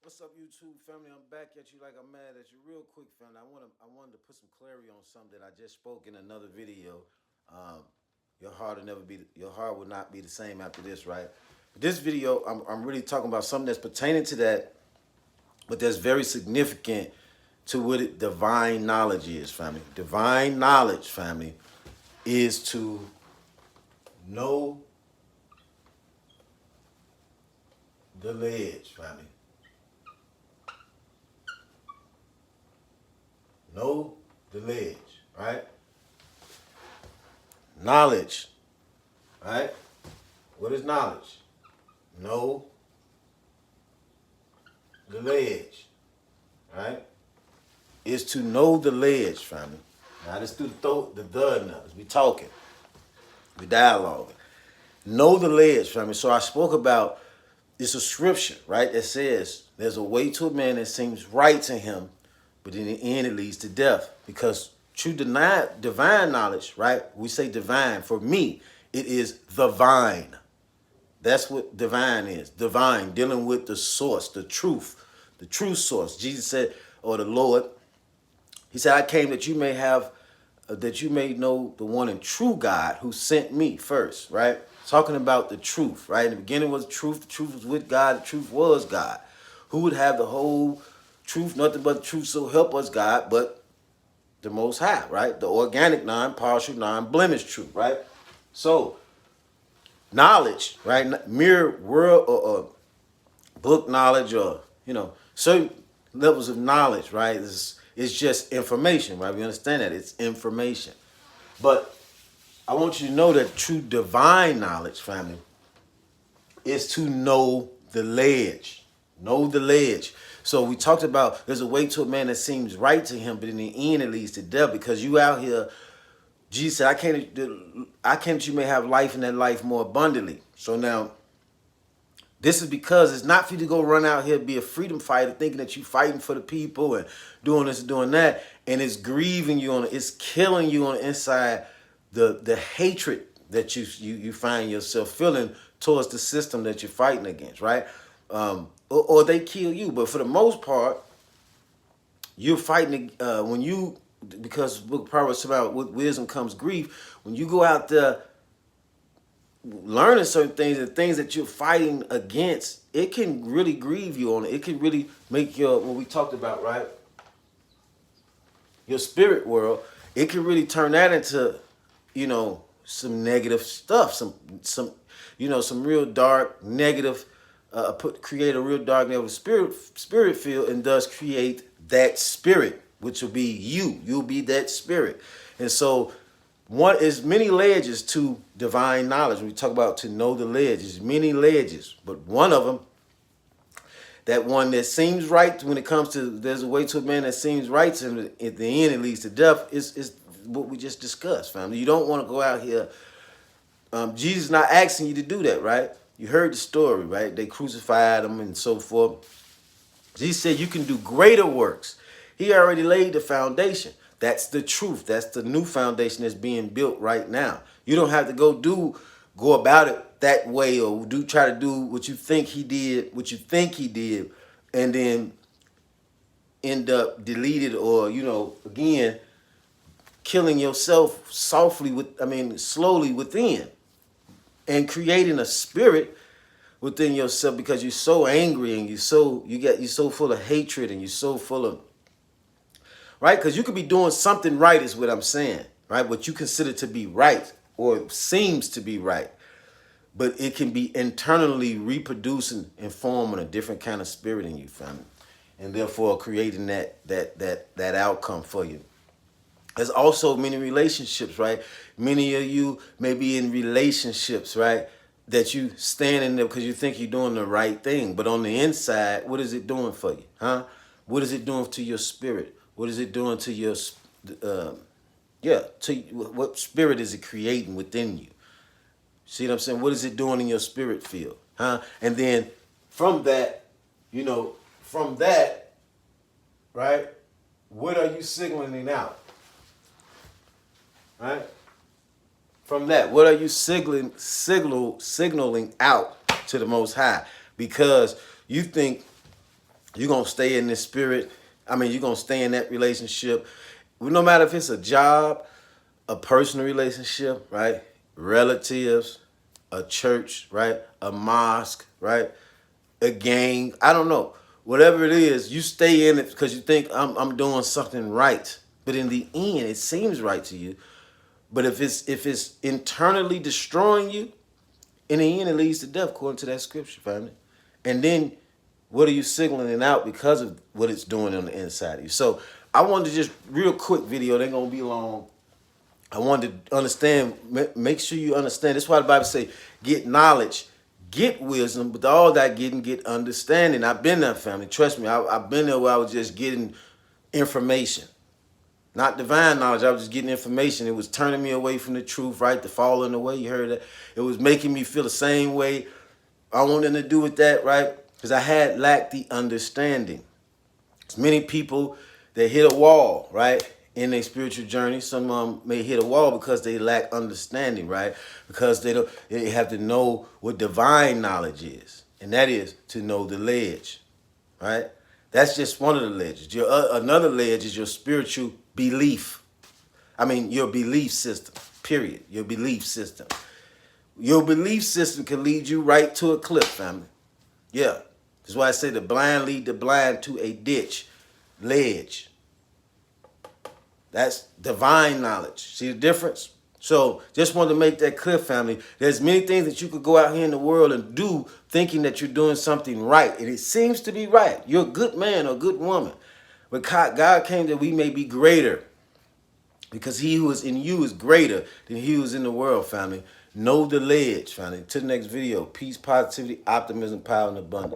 What's up, YouTube family? I'm back at you like I'm mad at you. Real quick, family. I wanted to put some clarity on something that I just spoke in another video. Um, your heart will not be the same after this, right? But this video, I'm really talking about something that's pertaining to that, but that's very significant to what divine knowledge is, family. Divine knowledge, family, is to know the ledge, family. Know the ledge, right? Knowledge, right? What is knowledge? Know the ledge, right? Is to know the ledge, family. Now let's do the numbers. We talking, we dialoguing. Know the ledge, family. So I spoke about it's a scripture, right? That says there's a way to a man that seems right to him, but in the end it leads to death. Because true divine knowledge, right? We say divine. For me, it is the vine. That's what divine is. Divine, dealing with the source, the true source. Jesus said, or the Lord, he said, I came that you may have, that you may know the one and true God who sent me first, right? Talking about the truth, right? In the beginning was the truth was with God, the truth was God. Who would have the whole truth, nothing but the truth, so help us God, but the Most High, right? The organic, non-partial, non-blemished truth, right? So, knowledge, right? Mere world or book knowledge or, certain levels of knowledge, right? It's just information, right? We understand that. It's information. But I want you to know that true divine knowledge, family, is to know the ledge. Know the ledge. So we talked about there's a way to a man that seems right to him, but in the end it leads to death because you out here. Jesus said, I came that you may have life and that life more abundantly. So now, this is because it's not for you to go run out here and be a freedom fighter thinking that you're fighting for the people and doing this and doing that. And it's grieving you it's killing you on the inside, the hatred that you find yourself feeling towards the system that you're fighting against, right? Or they kill you. But for the most part, you're fighting when you, because book of Proverbs about with wisdom comes grief. When you go out there learning certain things and things that you're fighting against, it can really grieve you on it. It can really make your, what we talked about, right? Your spirit world, it can really turn that into, some negative stuff, some real dark, negative, create a real dark negative spirit field, and thus create that spirit, which will be you. You'll be that spirit. And so one is many ledges to divine knowledge. When we talk about to know the ledge, there's many ledges, but one of them, that one that seems right when it comes to there's a way to a man that seems right to him, at the end it leads to death, is what we just discussed, family. You don't want to go out here. Jesus not asking you to do that, right? You heard the story, right? They crucified him and so forth. Jesus said you can do greater works. He already laid the foundation. That's the truth. That's the new foundation that's being built right now. You don't have to go about it that way or try to do what you think he did, and then end up deleted or, again, killing yourself slowly within, and creating a spirit within yourself because you're so angry and you're so full of hatred and you're so full of, right? Because you could be doing something right is what I'm saying, right? What you consider to be right or seems to be right, but it can be internally reproducing and forming a different kind of spirit in you, family, and therefore creating that outcome for you. There's also many relationships, right? Many of you may be in relationships, right? That you stand in there because you think you're doing the right thing. But on the inside, what is it doing for you? Huh? What is it doing to your spirit? What is it doing to your, what spirit is it creating within you? See what I'm saying? What is it doing in your spirit field? Huh? And then from that, right? What are you signaling out? Right? From that, what are you signaling out to the Most High? Because you think You're going to stay in this spirit. I mean, you're going to stay in that relationship. No matter if it's a job, a personal relationship, right? Relatives, a church, right? A mosque, right? A gang. I don't know. Whatever it is, you stay in it because you think I'm doing something right. But in the end, it seems right to you. But if it's internally destroying you, in the end, it leads to death, according to that scripture, family. And then, what are you signaling it out because of what it's doing on the inside of you? So, I wanted to just real quick video. They're gonna be long. I wanted to understand. Make sure you understand. That's why the Bible say, "Get knowledge, get wisdom, but all that getting, get understanding." I've been there, family. Trust me. I've been there where I was just getting information. Not divine knowledge. I was just getting information. It was turning me away from the truth, right? The falling away. You heard that? It was making me feel the same way. I wanted to do with that, right? Because I had lacked the understanding. There's many people that hit a wall, right? In their spiritual journey. Some of them may hit a wall because they lack understanding, right? Because they have to know what divine knowledge is. And that is to know the ledge, right? That's just one of the ledges. Another ledge is your spiritual belief. I mean, your belief system, period. Your belief system. Your belief system can lead you right to a cliff, family. Yeah. That's why I say the blind lead the blind to a ditch, ledge. That's divine knowledge. See the difference? So just wanted to make that clear, family. There's many things that you could go out here in the world and do thinking that you're doing something right. And it seems to be right. You're a good man or a good woman. But God came that we may be greater. Because he who is in you is greater than he who is in the world, family. Know the ledge, family. To the next video. Peace, positivity, optimism, power, and abundance.